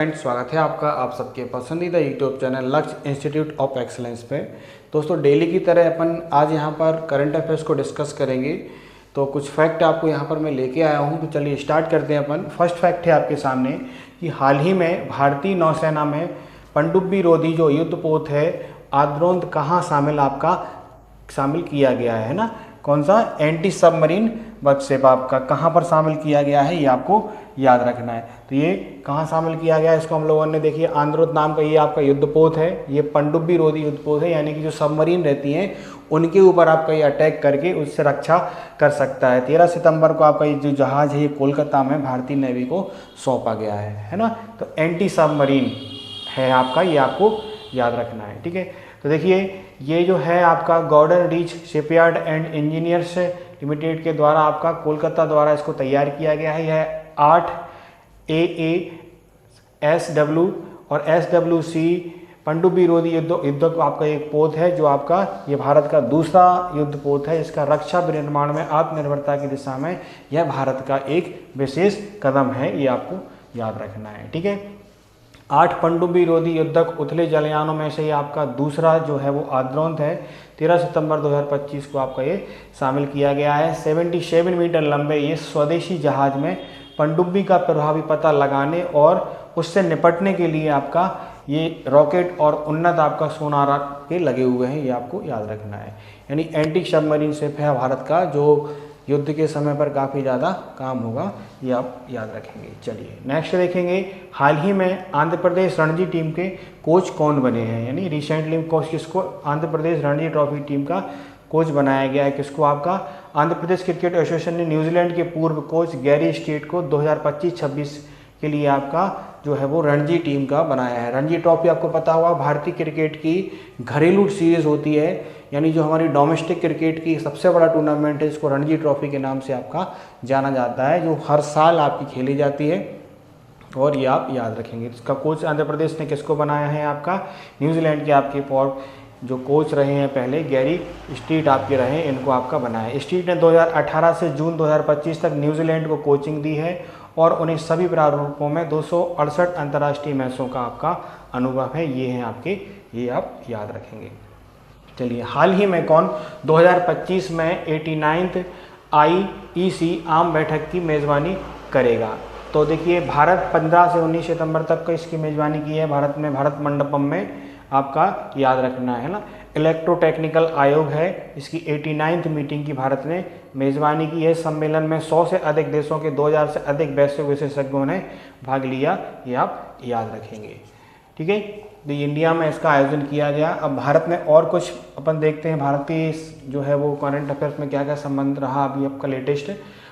Friends, स्वागत है आपका आप सबके पसंदीदा यूट्यूब चैनल लक्ष्य इंस्टीट्यूट ऑफ एक्सीलेंस पे। दोस्तों, डेली की तरह अपन आज यहाँ पर करंट अफेयर्स को डिस्कस करेंगे। तो कुछ फैक्ट आपको यहाँ पर मैं लेके आया हूँ, तो चलिए स्टार्ट करते हैं अपन। फर्स्ट फैक्ट है आपके सामने कि हाल ही में भारतीय नौसेना में पनडुब्बी रोधी जो युद्धपोत है आद्रोंत कहाँ शामिल किया गया है ना। कौन सा? एंटी सबमरीन वर्कशिप आपका कहाँ पर शामिल किया गया है, ये आपको याद रखना है। तो ये कहाँ शामिल किया गया है, इसको हम लोगों ने देखिए आंद्रोत नाम का ये आपका युद्धपोत है। ये पनडुब्बी रोधी युद्धपोत है, यानी कि जो सबमरीन रहती हैं उनके ऊपर आपका ये अटैक करके उससे रक्षा कर सकता है। 13 सितंबर को आपका ये जो जहाज़ है ये कोलकाता में भारतीय नेवी को सौंपा गया है ना। तो एंटी सबमरीन है आपका, ये आपको याद रखना है, ठीक है। तो देखिए ये जो है आपका Garden Reach Shipyard and Engineers Limited के द्वारा आपका कोलकाता द्वारा इसको तैयार किया गया है। यह 8 AASW और SWC पनडुब्बी रोधी युद्धक आपका एक पोत है, जो आपका ये भारत का दूसरा युद्ध पोत है। इसका रक्षा विनिर्माण में आत्मनिर्भरता की दिशा में यह भारत का एक विशेष कदम है, ये आपको याद रखना है, ठीक है। 8 पनडुब्बी रोधी युद्धक उथले जलयानों में से ये आपका दूसरा जो है वो आद्रोंत है। 13 सितंबर 2025 को आपका ये शामिल किया गया है। 77 मीटर लंबे ये स्वदेशी जहाज में पनडुब्बी का प्रभावी पता लगाने और उससे निपटने के लिए आपका ये रॉकेट और उन्नत आपका सोनार के लगे हुए हैं, ये आपको याद रखना है। यानी एंटी सबमरीन शिप है भारत का, जो युद्ध के समय पर काफ़ी ज़्यादा काम होगा, ये आप याद रखेंगे। चलिए नेक्स्ट देखेंगे, हाल ही में आंध्र प्रदेश रणजी टीम के कोच कौन बने हैं। यानी रिसेंटली कोच किसको आंध्र प्रदेश रणजी ट्रॉफी टीम का कोच बनाया गया है, किसको? आपका आंध्र प्रदेश क्रिकेट एसोसिएशन ने न्यूजीलैंड के पूर्व कोच गैरी स्टेट को 2025-26 के लिए आपका जो है वो रणजी टीम का बनाया है। रणजी ट्रॉफी आपको पता होगा भारतीय क्रिकेट की घरेलू सीरीज होती है, यानी जो हमारी डोमेस्टिक क्रिकेट की सबसे बड़ा टूर्नामेंट है, इसको रणजी ट्रॉफी के नाम से आपका जाना जाता है, जो हर साल आपकी खेली जाती है और ये आप याद रखेंगे। इसका कोच आंध्र प्रदेश ने किसको बनाया है? आपका न्यूजीलैंड के आपके जो कोच रहे हैं पहले गैरी स्ट्रीट आपके रहे, इनको आपका बनाया। स्ट्रीट ने 2018 से जून 2025 तक न्यूजीलैंड को कोचिंग दी है और उन्हें सभी प्रारूपों में 268 अंतर्राष्ट्रीय मैचों का आपका अनुभव है। ये हैं आपके, ये आप याद रखेंगे। चलिए, हाल ही में कौन 2025 में 89th IEC आम बैठक की मेज़बानी करेगा? तो देखिए भारत 15 से 19 सितंबर तक को इसकी मेज़बानी की है भारत में, भारत मंडपम में आपका याद रखना है ना। इलेक्ट्रोटेक्निकल आयोग है, इसकी 89th मीटिंग की भारत ने मेज़बानी की है। सम्मेलन में 100 से अधिक देशों के 2000 से अधिक वैश्विक विशेषज्ञों ने भाग लिया, ये आप याद रखेंगे, ठीक है। तो इंडिया में इसका आयोजन किया गया। अब भारत में और कुछ अपन देखते हैं, भारतीय जो है वो करंट अफेयर्स में क्या क्या संबंध रहा अभी आपका लेटेस्ट।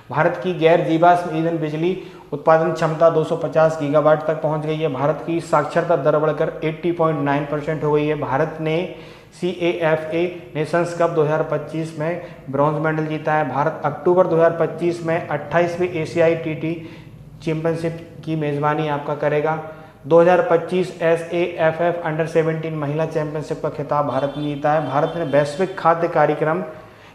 भारत की गैर जीवाश्म ईंधन बिजली उत्पादन क्षमता 250 गीगावाट तक पहुंच गई है। भारत की साक्षरता दर बढ़कर 80.9% हो गई है। भारत ने CAFA नेशंस कप 2025 में ब्रॉन्ज मेडल जीता है। भारत अक्टूबर 2025 में 28वीं एशियाई TT चैंपियनशिप की मेज़बानी आपका करेगा। 2025 SAFF अंडर 17 महिला चैंपियनशिप का खिताब भारत ने जीता है। भारत ने वैश्विक खाद्य कार्यक्रम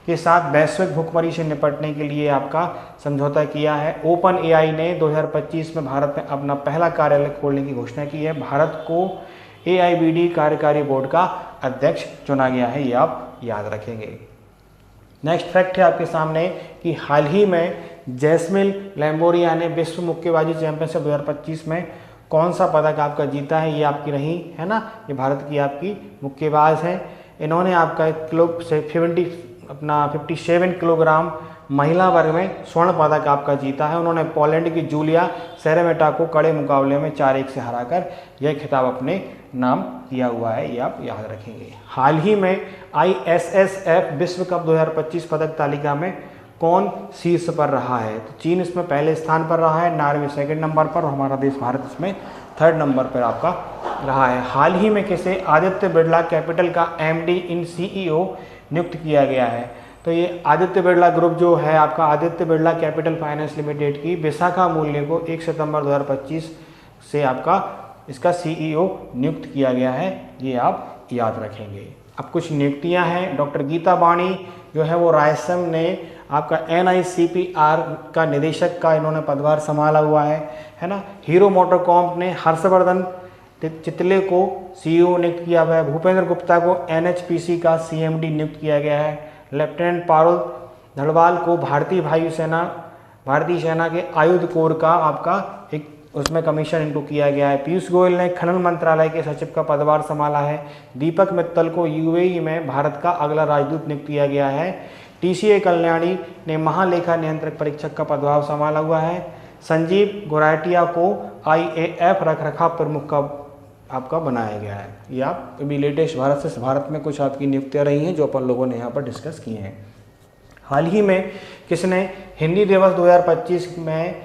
के साथ वैश्विक भुखमरी से निपटने के लिए आपका समझौता किया है। ओपन AI ने 2025 में भारत में अपना पहला कार्यालय खोलने की घोषणा की है। भारत को AIBD कार्यकारी बोर्ड का अध्यक्ष चुना गया है, ये आप याद रखेंगे। नेक्स्ट फैक्ट है आपके सामने कि हाल ही में जैस्मिन लैम्बोरिया ने विश्व मुक्केबाजी चैंपियनशिप 2025 में कौन सा पदक आपका जीता है, ये आपकी रही है ना। ये भारत की आपकी मुक्केबाज हैं। इन्होंने आपका 57 किलोग्राम महिला वर्ग में स्वर्ण पदक आपका जीता है। उन्होंने पोलैंड की जूलिया सेरेमेटा को कड़े मुकाबले में 4-1 से हराकर यह खिताब अपने नाम किया हुआ है, ये आप याद रखेंगे। हाल ही में ISSF विश्व कप 2025 पदक तालिका में कौन शीर्ष पर रहा है? तो चीन इसमें पहले स्थान पर रहा है, नॉर्वे सेकंड नंबर पर और हमारा देश भारत इसमें थर्ड नंबर पर आपका रहा है। हाल ही में किसे आदित्य बिरला कैपिटल का MD इन CEO नियुक्त किया गया है? तो ये आदित्य बिरला ग्रुप जो है आपका Aditya Birla capital finance limited की विशाखा मूल्य को 1 सितंबर 2025 से आपका इसका CEO नियुक्त किया गया है, ये आप याद रखेंगे। अब कुछ नियुक्तियां हैं। डॉक्टर गीता बाणी जो है वो रायसम ने आपका NICPR का निदेशक का इन्होंने पदभार संभाला हुआ है ना। हीरो मोटरकॉर्प ने हर्षवर्धन चितले को CEO नियुक्त किया हुआ है। भूपेंद्र गुप्ता को NHPC का CMD नियुक्त किया गया है। लेफ्टिनेंट पारुल धड़वाल को भारतीय सेना के आयुध कोर का आपका एक उसमें कमीशन इनको किया गया है। पीयूष गोयल ने खनन मंत्रालय के सचिव का पदभार संभाला है। दीपक मित्तल को UAE में भारत का अगला राजदूत नियुक्त किया गया है। TCA कल्याणी ने महालेखा नियंत्रक परीक्षक का पदभार संभाला हुआ है। संजीव गोराटिया को IAF रखरखाव प्रमुख का आपका बनाया गया है। ये आप अभी लेटेस्ट भारत में कुछ आपकी नियुक्तियाँ रही हैं जो अपन लोगों ने यहाँ पर डिस्कस किए हैं। हाल ही में किसने हिंदी दिवस 2025 में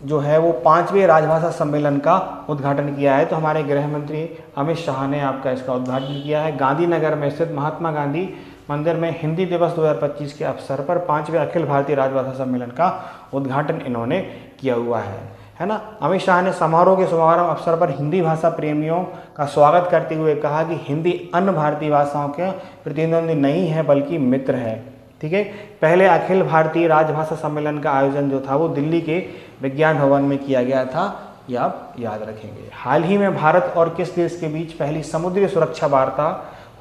जो है वो 5वें राजभाषा सम्मेलन का उद्घाटन किया है? तो हमारे गृह मंत्री अमित शाह ने आपका इसका उद्घाटन किया है। गांधीनगर में स्थित महात्मा गांधी मंदिर में हिंदी दिवस 2025 के अवसर पर 5वें अखिल भारतीय राजभाषा सम्मेलन का उद्घाटन इन्होंने किया हुआ है ना। अमित शाह ने समारोह के शुभारंभ अवसर पर हिंदी भाषा प्रेमियों का स्वागत करते हुए कहा कि हिंदी अन्य भारतीय भाषाओं के प्रतिद्वंदी नहीं है बल्कि मित्र है। ठीक है, पहले अखिल भारतीय राजभाषा सम्मेलन का आयोजन जो था वो दिल्ली के विज्ञान भवन में किया गया था, ये आप याद रखेंगे। हाल ही में भारत और किस देश के बीच पहली समुद्री सुरक्षा वार्ता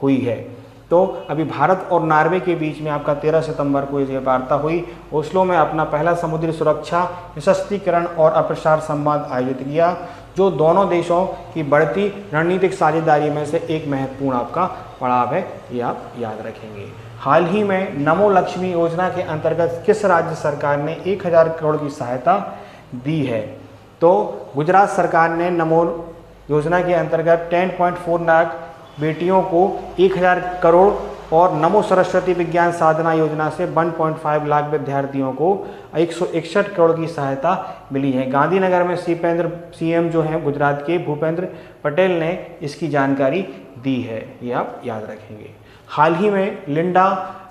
हुई है? तो अभी भारत और नॉर्वे के बीच में आपका 13 सितंबर को ये वार्ता हुई। ओस्लो में अपना पहला समुद्री सुरक्षा सशक्तिकरण और अप्रसार संवाद आयोजित किया, जो दोनों देशों की बढ़ती रणनीतिक साझेदारी में से एक महत्वपूर्ण आपका पड़ाव है, ये आप याद रखेंगे। हाल ही में नमो लक्ष्मी योजना के अंतर्गत किस राज्य सरकार ने 1000 करोड़ की सहायता दी है? तो गुजरात सरकार ने नमो योजना के अंतर्गत 10.4 लाख बेटियों को 1000 करोड़ और नमो सरस्वती विज्ञान साधना योजना से 1.5 लाख विद्यार्थियों को 161 करोड़ की सहायता मिली है। गांधीनगर में CM जो हैं गुजरात के भूपेंद्र पटेल ने इसकी जानकारी दी है, ये आप याद रखेंगे। हाल ही में लिंडा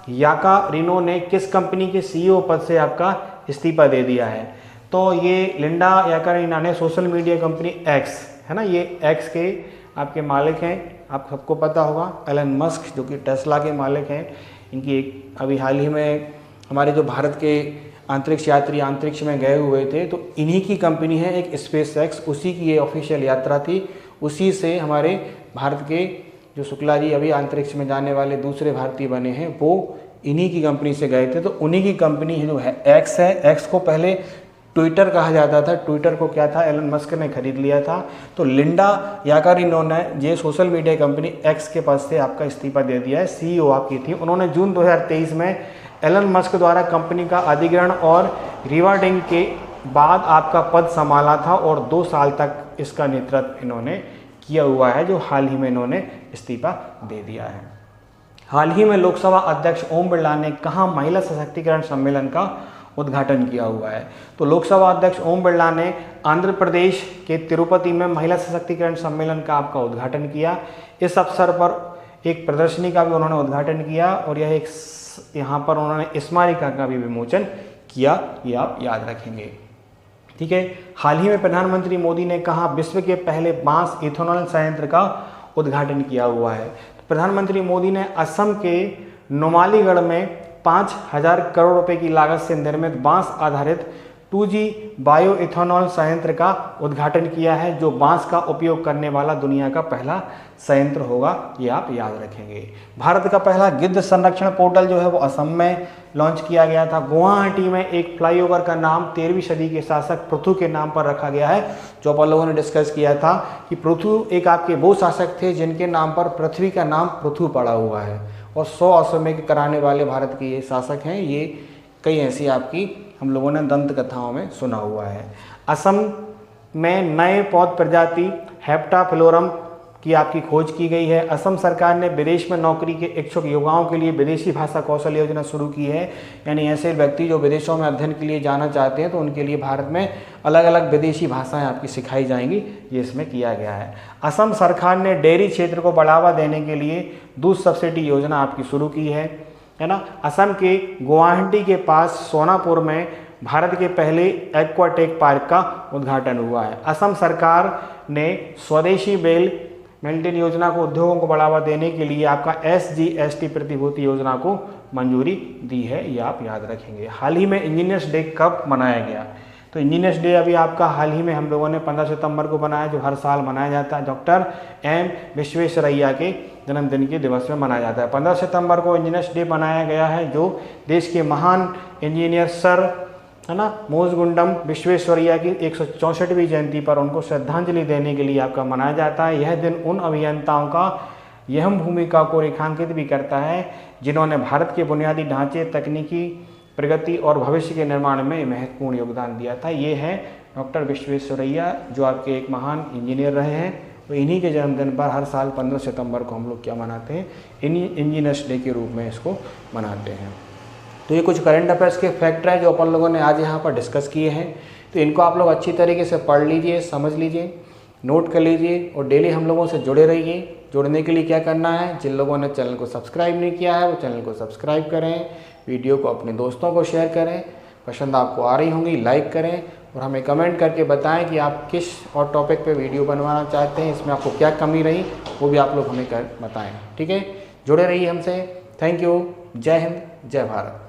याकारिनो ने किस कंपनी के CEO पद से आपका इस्तीफा दे दिया है? तो ये लिंडा याकारिनो ने सोशल मीडिया कंपनी X है ना, ये X के आपके मालिक हैं, आप सबको पता होगा, एलन मस्क जो कि टेस्ला के मालिक हैं। इनकी एक अभी हाल ही में हमारे जो भारत के अंतरिक्ष यात्री अंतरिक्ष में गए हुए थे, तो इन्हीं की कंपनी है एक SpaceX, उसी की ये ऑफिशियल यात्रा थी। उसी से हमारे भारत के जो शुक्ला जी अभी अंतरिक्ष में जाने वाले दूसरे भारतीय बने हैं, वो इन्हीं की कंपनी से गए थे। तो उन्हीं की कंपनी है जो है X है। X को पहले ट्विटर कहा जाता था, ट्विटर को क्या था एलन मस्क ने खरीद लिया था। तो लिंडा याकारिनो ने ये सोशल मीडिया कंपनी X के पद से आपका इस्तीफा दे दिया है, CEO आपकी थी। उन्होंने जून 2023 में एलन मस्क द्वारा कंपनी का अधिग्रहण और रिवार्डिंग के बाद आपका पद संभाला था और 2 साल तक इसका नेतृत्व इन्होंने किया हुआ है, जो हाल ही में इन्होंने इस्तीफा दे दिया है। हाल ही में लोकसभा अध्यक्ष ओम बिरला ने कहाँ महिला सशक्तिकरण सम्मेलन का उद्घाटन किया हुआ है? तो लोकसभा अध्यक्ष ओम बिरला ने आंध्र प्रदेश के तिरुपति में महिला सशक्तिकरण सम्मेलन का आपका उद्घाटन किया। इस अवसर पर एक प्रदर्शनी का भी उन्होंने उद्घाटन किया और यह एक यहाँ पर उन्होंने स्मारिका का भी विमोचन किया, ये आप याद रखेंगे। ठीक है, हाल ही में प्रधानमंत्री मोदी ने कहा विश्व के पहले बांस इथेनॉल संयंत्र का उद्घाटन किया हुआ है? तो प्रधानमंत्री मोदी ने असम के नुमालीगढ़ में 5000 करोड़ रुपए की लागत से निर्मित बांस आधारित 2G बायो इथेनॉल संयंत्र का उद्घाटन किया है, जो बांस का उपयोग करने वाला दुनिया का पहला संयंत्र होगा, ये आप याद रखेंगे। भारत का पहला गिद्ध संरक्षण पोर्टल जो है वो असम में लॉन्च किया गया था। गुवाहाटी में एक फ्लाईओवर का नाम 13वीं सदी के शासक पृथु के नाम पर रखा गया है, जो अपन लोगों ने डिस्कस किया था कि पृथु एक आपके वो शासक थे जिनके नाम पर पृथ्वी का नाम पृथु पड़ा हुआ है और 100 अश्वमेध कराने वाले भारत के ये शासक हैं। ये कई ऐसी आपकी हम लोगों ने दंत कथाओं में सुना हुआ है। असम में नए पौध प्रजाति हेप्टाफ्लोरम की आपकी खोज की गई है। असम सरकार ने विदेश में नौकरी के इच्छुक युवाओं के लिए विदेशी भाषा कौशल योजना शुरू की है, यानी ऐसे व्यक्ति जो विदेशों में अध्ययन के लिए जाना चाहते हैं तो उनके लिए भारत में अलग अलग विदेशी भाषाएं आपकी सिखाई जाएंगी, ये इसमें किया गया है। असम सरकार ने डेयरी क्षेत्र को बढ़ावा देने के लिए दूध सब्सिडी योजना आपकी शुरू की है ना। असम के गुवाहाटी के पास सोनापुर में भारत के पहले एक्वाटेक पार्क का उद्घाटन हुआ है। असम सरकार ने स्वदेशी बेल मेल्टेन योजना को उद्योगों को बढ़ावा देने के लिए आपका SGST प्रतिभूति योजना को मंजूरी दी है, ये आप याद रखेंगे। हाल ही में इंजीनियर्स डे कब मनाया गया? तो इंजीनियर्स डे अभी आपका हाल ही में हम लोगों ने 15 सितंबर को बनाया, जो हर साल मनाया जाता है। डॉक्टर M विश्वेश्वरैया के जन्मदिन के दिवस में मनाया जाता है। 15 सितंबर को इंजीनियर्स डे मनाया गया है, जो देश के महान इंजीनियर सर है ना मोज़गुंडम विश्वेश्वरैया की 164वीं जयंती पर उनको श्रद्धांजलि देने के लिए आपका मनाया जाता है। यह दिन उन अभियंताओं का अहम भूमिका को रेखांकित भी करता है जिन्होंने भारत के बुनियादी ढांचे, तकनीकी प्रगति और भविष्य के निर्माण में महत्वपूर्ण योगदान दिया था। ये हैं डॉक्टर विश्वेश्वरैया, जो आपके एक महान इंजीनियर रहे हैं। तो इन्हीं के जन्मदिन पर हर साल 15 सितंबर को हम लोग क्या मनाते हैं? इंजीनियर्स डे के रूप में इसको मनाते हैं। तो ये कुछ करंट अफेयर्स के फैक्टर हैं जो अपन लोगों ने आज यहाँ पर डिस्कस किए हैं। तो इनको आप लोग अच्छी तरीके से पढ़ लीजिए, समझ लीजिए, नोट कर लीजिए और डेली हम लोगों से जुड़े रहिए। जुड़ने के लिए क्या करना है? जिन लोगों ने चैनल को सब्सक्राइब नहीं किया है वो चैनल को सब्सक्राइब करें, वीडियो को अपने दोस्तों को शेयर करें, पसंद आपको आ रही होंगी लाइक करें और हमें कमेंट करके बताएं कि आप किस और टॉपिक पे वीडियो बनवाना चाहते हैं, इसमें आपको क्या कमी रही वो भी आप लोग हमें बताएं। ठीक है, जुड़े रहिए हमसे। Thank you. जय हिंद, जय भारत।